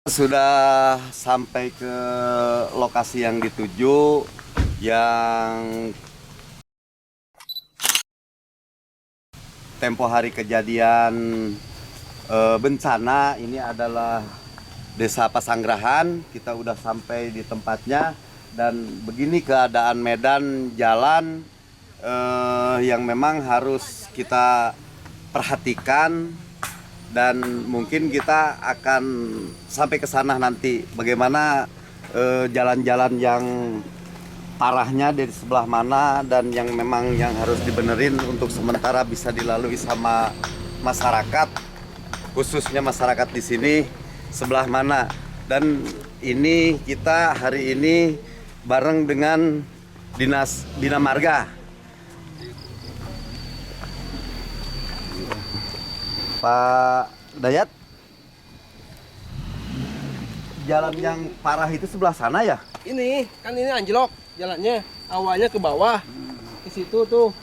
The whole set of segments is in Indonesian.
Sudah sampai ke lokasi yang dituju, yang tempo hari kejadian bencana. Ini adalah Desa Pasanggerahan. Kita udah sampai di tempatnya dan begini keadaan medan jalan yang memang harus kita perhatikan. Dan mungkin kita akan sampai ke sana nanti bagaimana jalan-jalan yang parahnya dari sebelah mana dan yang memang yang harus dibenerin untuk sementara bisa dilalui sama masyarakat, khususnya masyarakat di sini sebelah mana. Dan ini kita hari ini bareng dengan Dinas Bina Marga. Pak Dayat, jalan yang parah itu sebelah sana ya? Ini kan ini anjlok jalannya, awalnya ke bawah, ke situ tuh.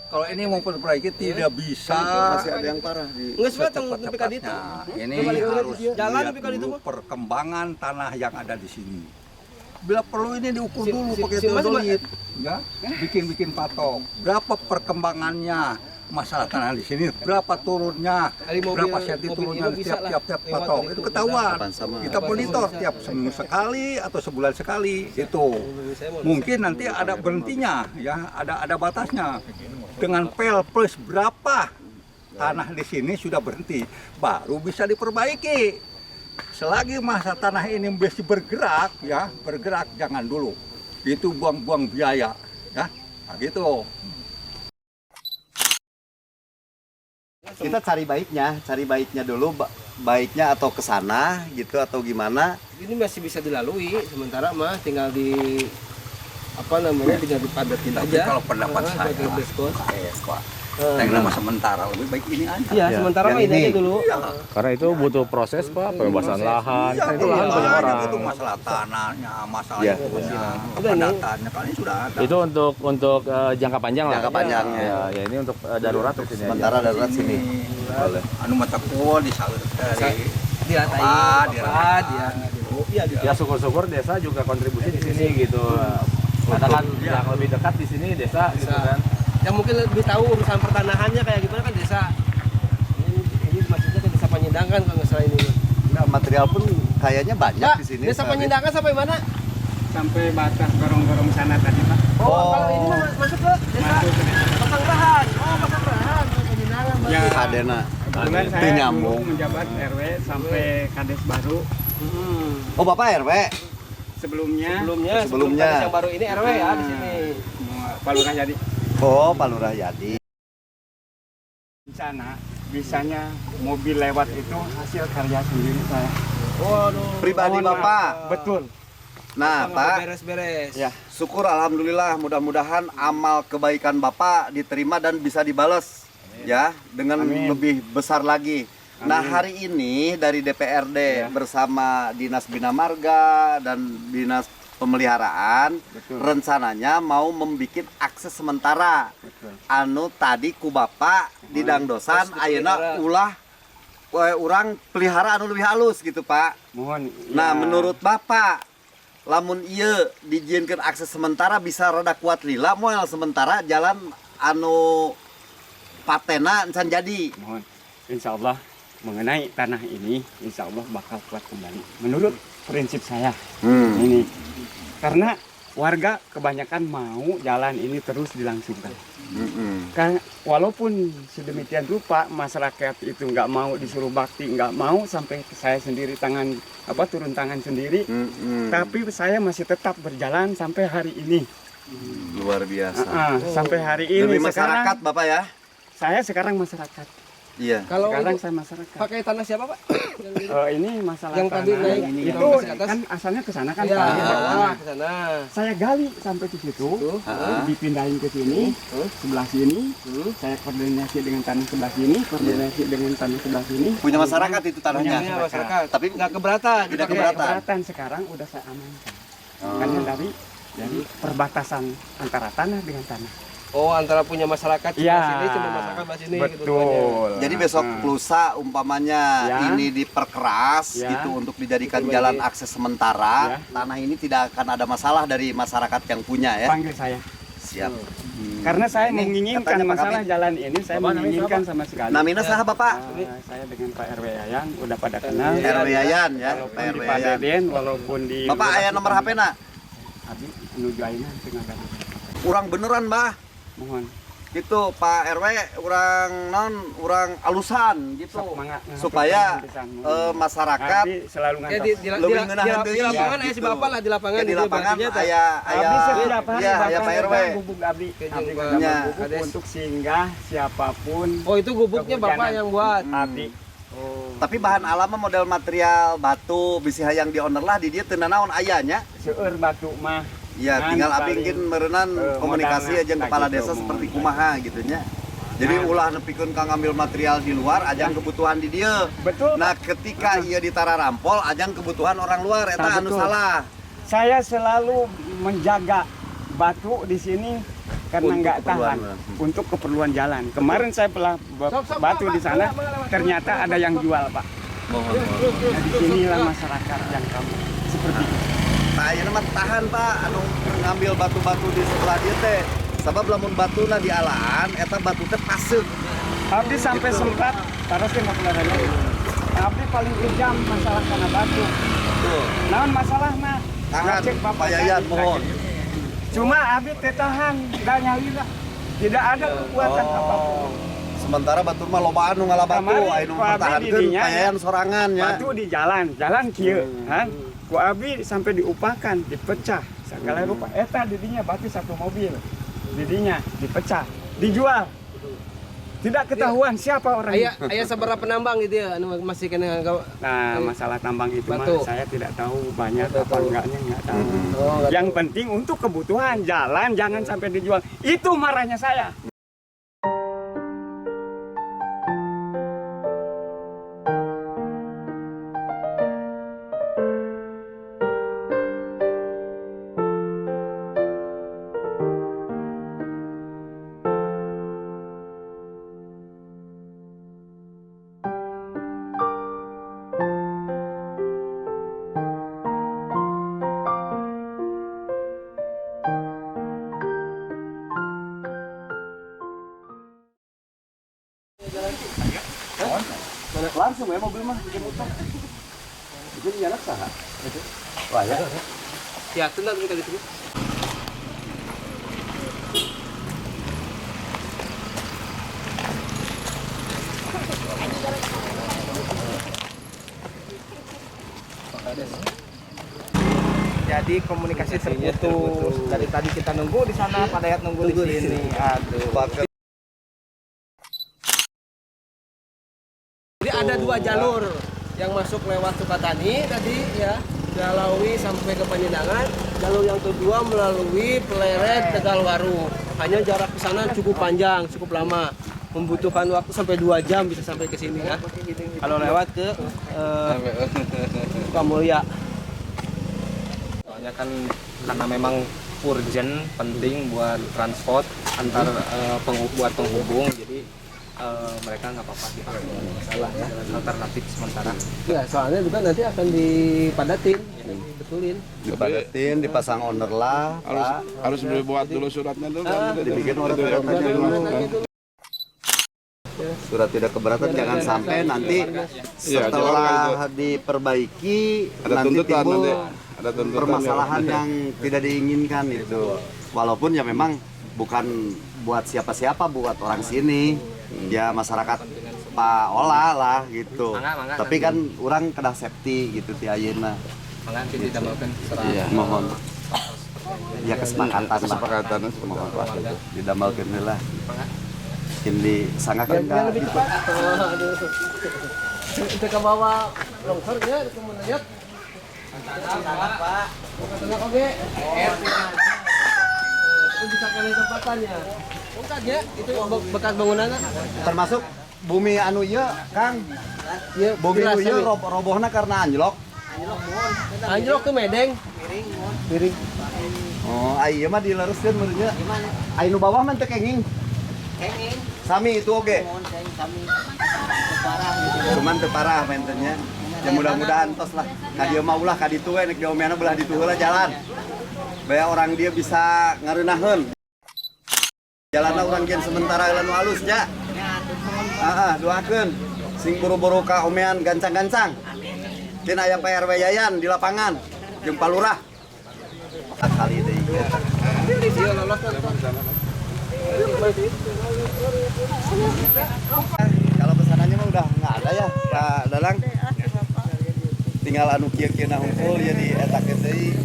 Kalau ini mau perbaiki tidak bisa. Masih ada yang parah di Nggak sebab tapi kan itu. Ini Kembali harus jalan lihat tapi kan itu dulu perkembangan tanah yang ada di sini. Bila perlu ini diukur Si- dulu si- pakai si Mas, teodolit, ya, bikin patok. Berapa perkembangannya masalah tanah di sini? Berapa turunnya? Kali mobil- Berapa senti mobil turunnya itu bisa lah tiap lewat patok? dari Itu itu. ketahuan. Kapan sama? Kita monitor tiap seminggu sekali atau sebulan sekali. Itu mungkin nanti ada berhentinya, ya, ada batasnya. Dengan pel plus berapa tanah di sini sudah berhenti, baru bisa diperbaiki. Selagi masa tanah ini masih bergerak, ya bergerak jangan dulu. Itu buang-buang biaya, ya. Nah, gitu. Kita cari baiknya dulu, baiknya atau ke sana gitu atau gimana. Ini masih bisa dilalui, sementara mah tinggal di tinggal dipadatin Tapi aja. kalau pendapat saya, pakai beskos. Pak, yang nama sementara lebih baik ini aja. Iya, Ya, sementara yang mah ini ini. aja dulu. Karena itu butuh proses Pak, pembebasan lahan. Iya, Kan itu lahan banyak orang. Itu masalah tanahnya, masalah Iya. pendatannya kan ini sudah ada. Itu untuk jangka panjang lah. Jangka panjang, Ya ini untuk darurat di sini aja. Sementara darurat sini. Boleh. Anu mata kuah di salur dari Diratain. dia. Iya, Ya syukur-syukur desa juga kontribusi di sini gitu. Ada kan yang lebih dekat di sini desa gitu Desa. kan. Yang mungkin lebih tahu urusan pertanahannya kayak gimana kan desa. Ini maksudnya ke desa Panyendangan kalau nggak salah ini. Nah, material pun kayaknya banyak Pak, di sini. desa Panyendangan sampai mana? Sampai batas gorong-gorong sana tadi Pak. Oh, kalau ini mah masuk ke desa Masuk ke desa. Pasanggerahan. Oh, Pasanggerahan, Panyendangan. Ya, Kadena. kebetulan Itu saya nyambung. dulu menjabat RW sampai Kades baru. Oh, Bapak RW. Sebelumnya Sebelumnya kades yang baru ini RW ya di sini. Pak Lurah jadi Oh, Pak Lurah Yadi. di sana bisanya mobil lewat itu hasil karya sendiri saya. Waduh. Pribadi Bapak. Betul. Nah, Pak. Beres-beres. Ya, syukur alhamdulillah, mudah-mudahan amal kebaikan Bapak diterima dan bisa dibalas ya dengan Amin. lebih besar lagi. Nah, hari ini dari DPRD bersama Dinas Bina Marga dan Dinas Pemeliharaan rencananya mau membuat akses sementara. Anu tadi ku Bapak di Dangdosan ayeuna ulah urang pelihara anu lebih halus gitu, Pak. Mohon. Nah, ya, menurut Bapak, lamun ieu dijieunkeun akses sementara bisa rada kuat lila moal sementara jalan anu patena encan jadi. Mohon. Insya Allah mengenai tanah ini, insya Allah bakal kuat kembali. Menurut prinsip saya ini, karena warga kebanyakan mau jalan ini terus dilangsungkan. Karena walaupun sedemikian rupa masyarakat itu nggak mau disuruh bakti, nggak mau sampai saya sendiri turun tangan sendiri, tapi saya masih tetap berjalan sampai hari ini. Luar biasa. Sampai hari ini. Demi masyarakat, Bapak ya. Saya sekarang masyarakat. Iya. Kalau Sekarang untuk saya masyarakat. pakai tanah siapa, Pak? Ini masalah Yang tadi tanah. naik Ini yang itu ke atas. kan asalnya ke sana kan Ya, Pak. ke sana. Saya gali sampai ke situ, dipindahin ke sini, sebelah sini. Saya koordinasi dengan tanah sebelah sini, koordinasi dengan tanah sebelah sini. Punya masyarakat itu tanahnya. Punya masyarakat. Tapi nggak keberatan. tidak dipakai. keberatan. Keberatan sekarang udah saya amankan. Karena dari perbatasan antara tanah dengan tanah. Oh, antara punya masyarakat Ya, sebelah sini, cuma masyarakat sebelah sini gitu. betul. Jadi besok lusa umpamanya Ya. ini diperkeras Ya. gitu untuk dijadikan jalan akses sementara, tanah ini tidak akan ada masalah dari masyarakat yang punya ya. Panggil saya. Siap. Karena saya Ini menginginkan katanya Pak masalah Kabid. jalan ini, saya menginginkan sama sekali. Namina saha Bapak? Saya dengan Pak RW Yayan udah pada kenal. RW Yayan ya, Walaupun Pak di RW Pak Yayan. Deden, walaupun di Bapak aya nomor HP na? Abi menuju ayeuna tengah ada. Urang beneran, Mbah. Mohon. Gitu Pak RW, urang alusan gitu. Sok mangga, Supaya pisan, masyarakat Abi selalu Ya, ngantos. Lebih ngenahan di deui, lapangan ya, aya si gitu. Bapak lah di lapangan. Ya, di gitu, lapangan berarti nyata. aya Abi setiap hari ya, aya Pak RW. gubuk Abi. Abi Ya. gubuk untuk singgah siapapun. Oh, itu gubuknya Bapak yang buat. Abi. Oh. Tapi bahan alam mah model material batu bisi hayang di owner lah di dia teu naon ayanya. Seueur batu mah. Ya Kan tinggal paling, abi mungkin meureunnan komunikasi modalna aja tak kepala gitu, desa mohon. seperti kumaha gitu nya. Jadi Nah. ulah nepikeun kang ngambil material di luar ajang kebutuhan di dia. Betul. Nah, ketika ieu ditara rampol ajang kebutuhan orang luar eta Nah, anu betul. salah. Saya selalu menjaga batu di sini karena Untuk nggak keperluan, tahan untuk keperluan jalan. Kemarin saya pelah batu di sana, ternyata ada yang jual, Pak. Nah, di sinilah masyarakat yang kamu seperti itu. Nah, ayeuna mah tahan Pak anu ngambil batu-batu di sebelah dieu teh. Sabab lamun batuna di alaan eta batu teh paseuk. Abdi sampai sempat, taruh sih Abdi paling kejam masalah karena batu. Tuh. Naon masalahna? Tahan, Ngecek Bapak Pak Yayan, kan, mohon. Cuma Abdi teh tahan, nggak nyalira. Tidak ada kekuatan apapun. Sementara batur mah loba anu ngalah batu, Kemarin aya nu ku abdi mempertahankeun didinya, payayan sorangan ya. Batu di jalan kieu, kan? Ku abdi sampai diupakan, dipecah. Segala rupa eta didinya batu satu mobil. Didinya dipecah, dijual. Tidak ketahuan siapa orangnya. Aya sabaraha penambang gitu ya anu masih kena Nah, masalah tambang itu mah Batu. saya tidak tahu banyak apa enggaknya enggak tahu. Oh, nggak Yang penting untuk kebutuhan jalan jangan sampai dijual. Itu marahnya saya. Langsung ya mobil mah dijemput. Itu di anak saha? Wah ya. Ya, tenang kita gitu. Jadi komunikasi terputus. Dari tadi kita nunggu di sana, Pak Dayat nunggu di sini. Aduh. Jadi ada dua jalur yang masuk lewat Sukatani tadi ya, melalui sampai ke Panjenengan. Jalur yang kedua melalui Pleret Tegalwaru. Hanya jarak ke sana cukup panjang, cukup lama. Membutuhkan waktu sampai 2 jam bisa sampai ke sini ya. Kalau lewat ke Sukamulya. Soalnya kan karena memang urgent penting buat transport antar buat penghubung, jadi mereka nggak apa-apa dipakai masalah ya, alternatif sementara. Ya, soalnya juga nanti akan dipadatin, dibetulin. Dipadatin, dipasang owner lah, Pak. Harus dibuat dulu suratnya dulu Dibikin itu order ya, aja dulu. Surat tidak keberatan, jangan sampai nanti setelah diperbaiki ada nanti tuntutan timbul nanti. Ada tuntutan permasalahan yang tidak diinginkan itu. Walaupun ya memang bukan buat siapa-siapa, buat orang sini, ya masyarakat Pak Ola lah gitu. Mangga, Tapi kan orang kedah safety gitu ti ayeuna. Mangga nanti ditambahkan serah. Iya, mohon. Ya kesepakatan lah. Kesepakatan Mohon lah. Didamalkeun lah. Mungkin disangakeun Yang ka lebih gitu. cepat. Aduh. Itu ke bawah longsor ya, itu menayat. Pak. Tengah oke. Itu bisa kalian tempatannya. Bukan ya, itu bekas bangunan. Termasuk bumi anu ieu, Kang. Ya, Bumi anu ieu robohna karena anjlok. Anjlok ke Medeng. Piring. Oh, ai ieu mah dilereskeun meureun nya. Ai nu bawah mah teu kenging. Sami itu oke. Cuman teu parah mentennya. Ya mudah-mudahan tos lah. Ka dieu mah ulah ka ditu we nek diomeana belah ditu heula jalan. Baya orang dia bisa ngareunaheun. Jalanna urang gen sementara heula nu alus nya. Doakeun sing buru-buru ka omean gancang-gancang. Keun aya PRW Yayan di lapangan jeung Palurah. Kali deui ieu. Dia lolos kan. Kalau pesanannya mah udah nggak ada ya Pak Dalang. Tinggal anu kieu-kieu na hungkul ya di eta deui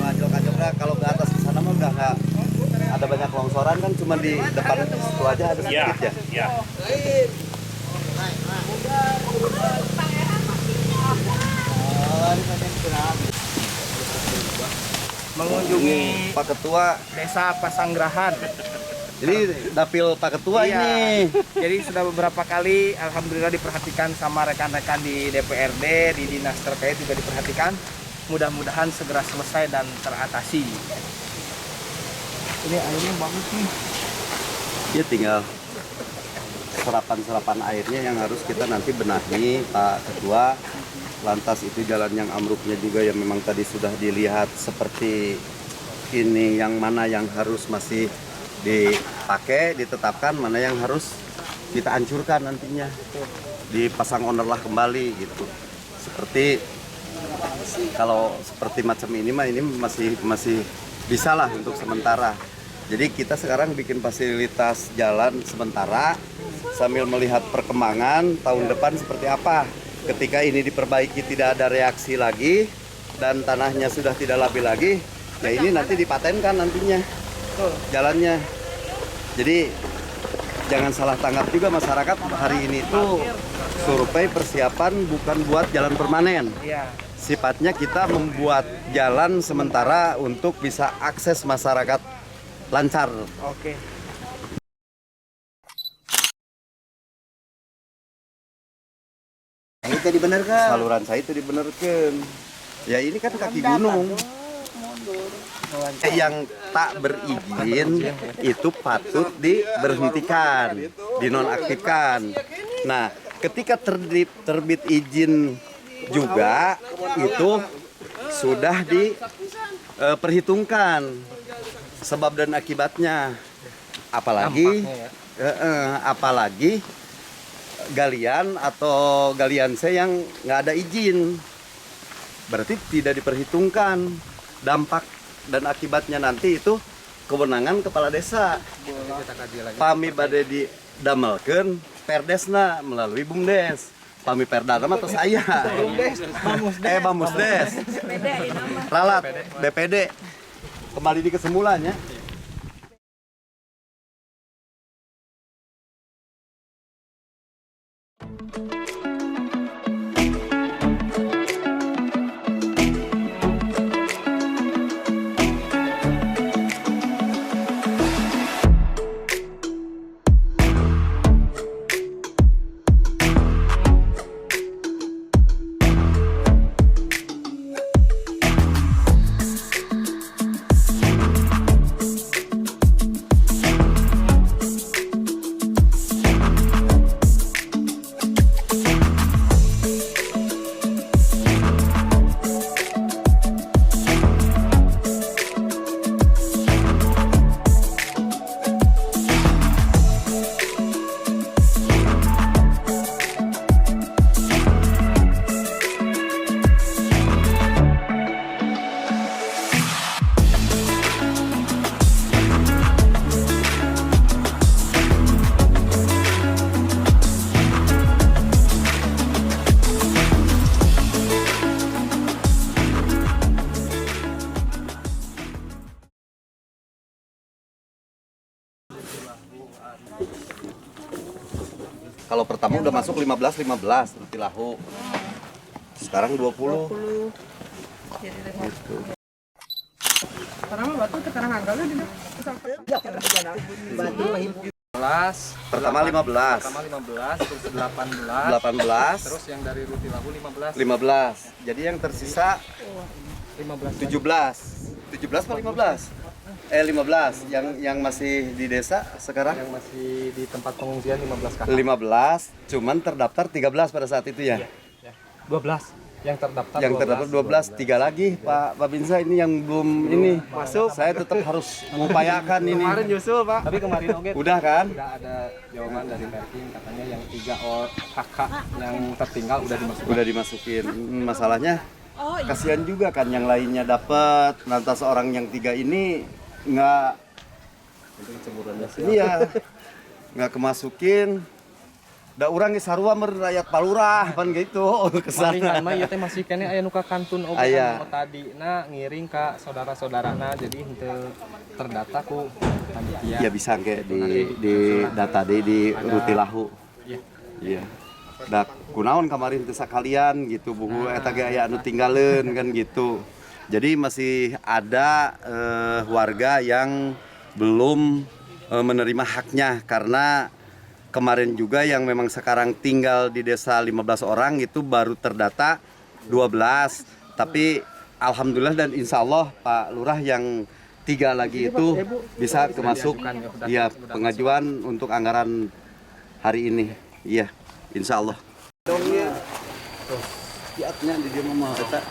ngajok-ngajokna. Kalau ke atas ke sana mah udah nggak ada banyak longsoran kan, cuma di depan situ aja ada sedikit ya. Mengunjungi Pak Ketua, Desa Pasanggrahan. jadi dapil Pak Ketua Iya. ini. Jadi sudah beberapa kali alhamdulillah diperhatikan sama rekan-rekan di DPRD, di dinas terkait juga diperhatikan. Mudah-mudahan segera selesai dan teratasi. Ini airnya bagus nih. Ya tinggal serapan-serapan airnya yang harus kita nanti benahi Pak Ketua. Lantas itu jalan yang amruknya juga yang memang tadi sudah dilihat seperti ini, yang mana yang harus masih dipakai, ditetapkan, mana yang harus kita hancurkan nantinya. Dipasang owner lah kembali gitu. Seperti kalau seperti macam ini mah ini masih bisa lah untuk sementara. Jadi kita sekarang bikin fasilitas jalan sementara sambil melihat perkembangan tahun depan seperti apa. Ketika ini diperbaiki tidak ada reaksi lagi dan tanahnya sudah tidak labil lagi, ya ini nanti dipatenkan nantinya jalannya. Jadi jangan salah tanggap juga masyarakat, hari ini itu survei persiapan bukan buat jalan permanen. Iya. Sifatnya kita membuat jalan sementara untuk bisa akses masyarakat lancar. Oke. Itu dibenerkan. Saluran saya itu dibenerkan. Ya ini kan kaki gunung. Yang tak berizin itu patut diberhentikan, dinonaktifkan. Nah, ketika terbit izin juga itu sudah diperhitungkan sebab dan akibatnya. Apalagi galian atau galian saya yang nggak ada izin, berarti tidak diperhitungkan dampak dan akibatnya. Nanti itu kewenangan kepala desa. Pami bade didamelkeun perdesna melalui bumdes. Pami perdana mah tos aya. Bamusdes. Ralat BPD. Kembali di kesemulannya. Kalau pertama udah masuk 15 Rutilahu. Sekarang 20. Gitu. Pertama batu sekarang angkanya di Pertama 15, pertama 15, terus 18, 18, terus yang dari Rutilahu 15, 15. Jadi yang tersisa 15. 17. 17 atau 15? 15 yang masih di desa sekarang Yang masih di tempat pengungsian 15 kakak. 15, cuman terdaftar 13 pada saat itu ya. 12 yang terdaftar. Yang terdaftar 12, 3 lagi Pak Binsa ini yang belum ini masuk. Saya tetap harus mengupayakan ini. Kemarin nyusul Pak. Tapi kemarin oke. Udah kan? Udah ada jawaban dari Perking katanya yang 3 kakak yang tertinggal udah dimasukkan. Udah dimasukin. Masalahnya kasihan juga kan yang lainnya dapat, lantas orang yang 3 ini nggak iya nggak kemasukin. Da urang ge sarua mer rakyat Palurah pan gitu kesana. Mah ieu teh masih kene aya nu ka kantun oge Aya. tadina ngiring ka saudara-saudarana jadi henteu terdata ku panitia. Ya bisa ke di data di Rutilahu. Iya. Da kunaon kemarin teh sakalian gitu buku eta ge aya anu tinggaleun kan gitu. Jadi masih ada warga yang belum menerima haknya karena kemarin juga yang memang sekarang tinggal di desa 15 orang itu baru terdata 12. Tapi alhamdulillah dan insya Allah Pak Lurah yang 3 lagi itu bisa kemasuk ya pengajuan untuk anggaran hari ini. Iya, insya Allah. Kiatnya di dia mah eta.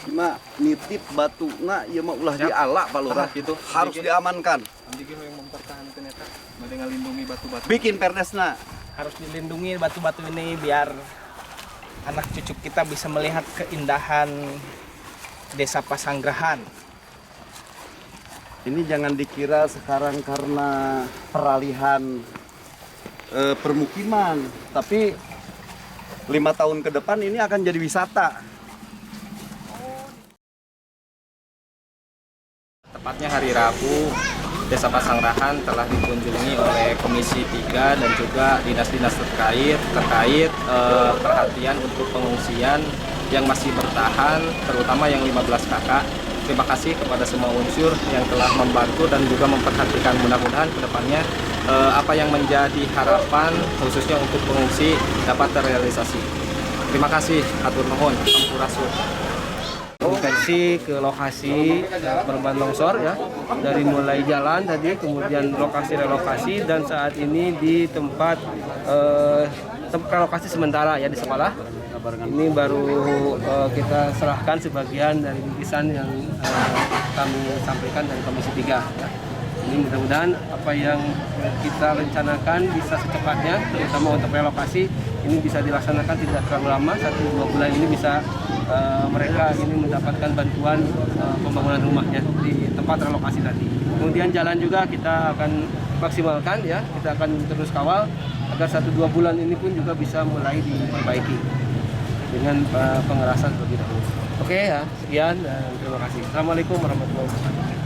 Cuma nitip batuna ieu mah ulah diala Pak Lurah gitu. Harus diamankan. Abdi ge yang mempertahankan eta, bade ngalindungi batu-batu. Bikin perdesna. Harus dilindungi batu-batu ini biar anak cucu kita bisa melihat keindahan Desa Pasanggerahan. Ini jangan dikira sekarang karena peralihan permukiman, tapi 5 tahun ke depan ini akan jadi wisata. Tepatnya hari Rabu, Desa Pasanggerahan telah dikunjungi oleh Komisi 3 dan juga dinas-dinas terkait perhatian untuk pengungsian yang masih bertahan, terutama yang 15 kakak. Terima kasih kepada semua unsur yang telah membantu dan juga memperhatikan. Mudah-mudahan kedepannya apa yang menjadi harapan khususnya untuk pengungsi dapat terrealisasi. Terima kasih, atur nuhun, sampurasun. Lokasi ke lokasi korban longsor ya, dari mulai jalan tadi kemudian lokasi relokasi dan saat ini di tempat relokasi sementara ya di sekolah. Ini baru kita serahkan sebagian dari bingkisan yang kami sampaikan dari Komisi 3 ya. Ini mudah-mudahan apa yang kita rencanakan bisa secepatnya, terutama untuk relokasi ini bisa dilaksanakan tidak terlalu lama, 1-2 bulan ini bisa mereka ini mendapatkan bantuan pembangunan rumahnya di tempat relokasi tadi. Kemudian jalan juga kita akan maksimalkan ya, kita akan terus kawal agar 1-2 bulan ini pun juga bisa mulai diperbaiki dengan pengerasan terlebih dahulu. Oke ya, sekian dan terima kasih. Assalamualaikum warahmatullahi wabarakatuh.